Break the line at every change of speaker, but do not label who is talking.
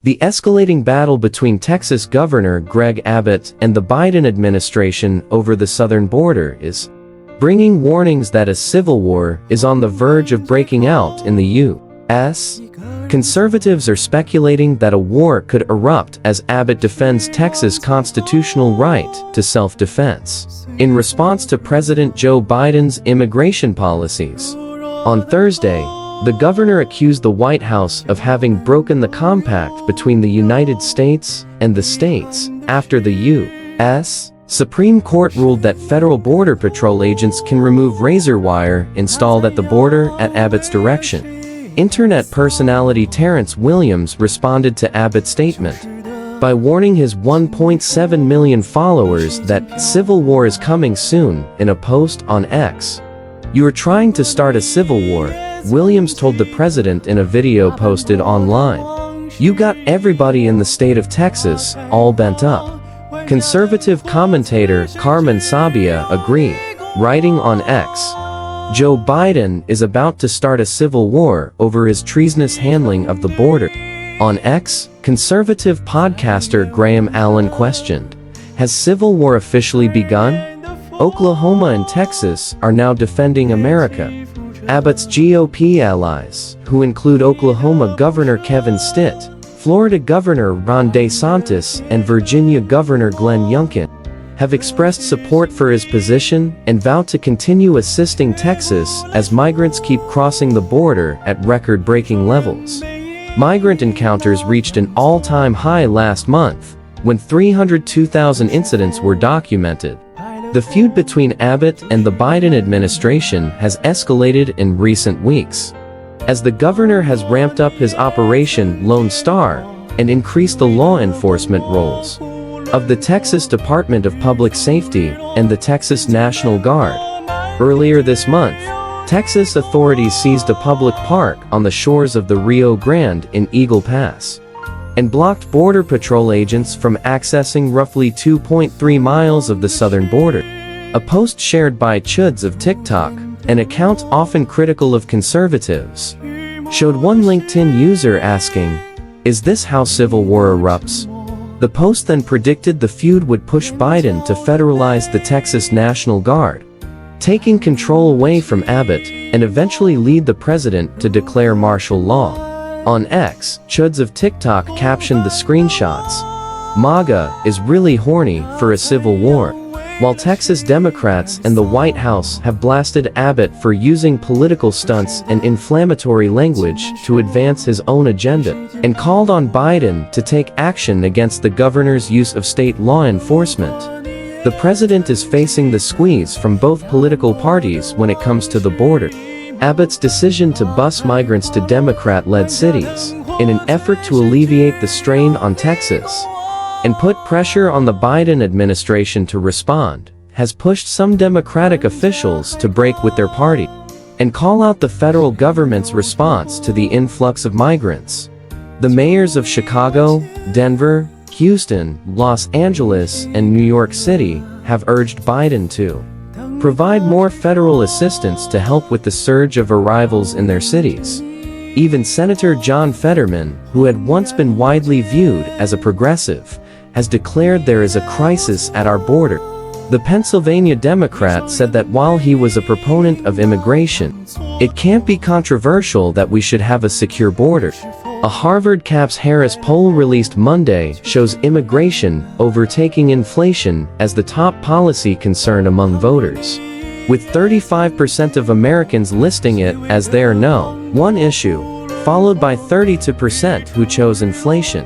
The escalating battle between Texas Governor Greg Abbott and the Biden administration over the southern border is bringing warnings that a civil war is on the verge of breaking out in the U.S. Conservatives are speculating that a war could erupt as Abbott defends Texas' constitutional right to self-defense in response to President Joe Biden's immigration policies. On Thursday, the governor accused the White House of having broken the compact between the United States and the states after the U.S. Supreme Court ruled that federal Border Patrol agents can remove razor wire installed at the border at Abbott's direction. Internet personality Terrence Williams responded to Abbott's statement by warning his 1.7 million followers that civil war is coming soon in a post on X. "You are trying to start a civil war," Williams told the president in a video posted online. "You got everybody in the state of Texas all bent up." Conservative commentator Carmen Sabia agreed, writing on X, "Joe Biden is about to start a civil war over his treasonous handling of the border." On X, conservative podcaster Graham Allen questioned, "Has civil war officially begun? Oklahoma and Texas are now defending America." Abbott's GOP allies, who include Oklahoma Governor Kevin Stitt, Florida Governor Ron DeSantis, and Virginia Governor Glenn Youngkin, have expressed support for his position and vowed to continue assisting Texas as migrants keep crossing the border at record-breaking levels. Migrant encounters reached an all-time high last month, when 302,000 incidents were documented. The feud between Abbott and the Biden administration has escalated in recent weeks, as the governor has ramped up his Operation Lone Star and increased the law enforcement roles of the Texas Department of Public Safety and the Texas National Guard. Earlier this month, Texas authorities seized a public park on the shores of the Rio Grande in Eagle Pass and blocked Border Patrol agents from accessing roughly 2.3 miles of the southern border. A post shared by Chuds of TikTok, an account often critical of conservatives, showed one LinkedIn user asking, "Is this how civil war erupts?" The post then predicted the feud would push Biden to federalize the Texas National Guard, taking control away from Abbott, and eventually lead the president to declare martial law. On X, Chuds of TikTok captioned the screenshots, "MAGA is really horny for a civil war," while Texas Democrats and the White House have blasted Abbott for using political stunts and inflammatory language to advance his own agenda, and called on Biden to take action against the governor's use of state law enforcement. The president is facing the squeeze from both political parties when it comes to the border. Abbott's decision to bus migrants to Democrat-led cities, in an effort to alleviate the strain on Texas and put pressure on the Biden administration to respond, has pushed some Democratic officials to break with their party and call out the federal government's response to the influx of migrants. The mayors of Chicago, Denver, Houston, Los Angeles, and New York City have urged Biden to provide more federal assistance to help with the surge of arrivals in their cities. Even Senator John Fetterman, who had once been widely viewed as a progressive, has declared there is a crisis at our border. The Pennsylvania Democrat said that while he was a proponent of immigration, it can't be controversial that we should have a secure border. A Harvard Caps Harris poll released Monday shows immigration overtaking inflation as the top policy concern among voters, with 35% of Americans listing it as their #1 issue, followed by 32% who chose inflation.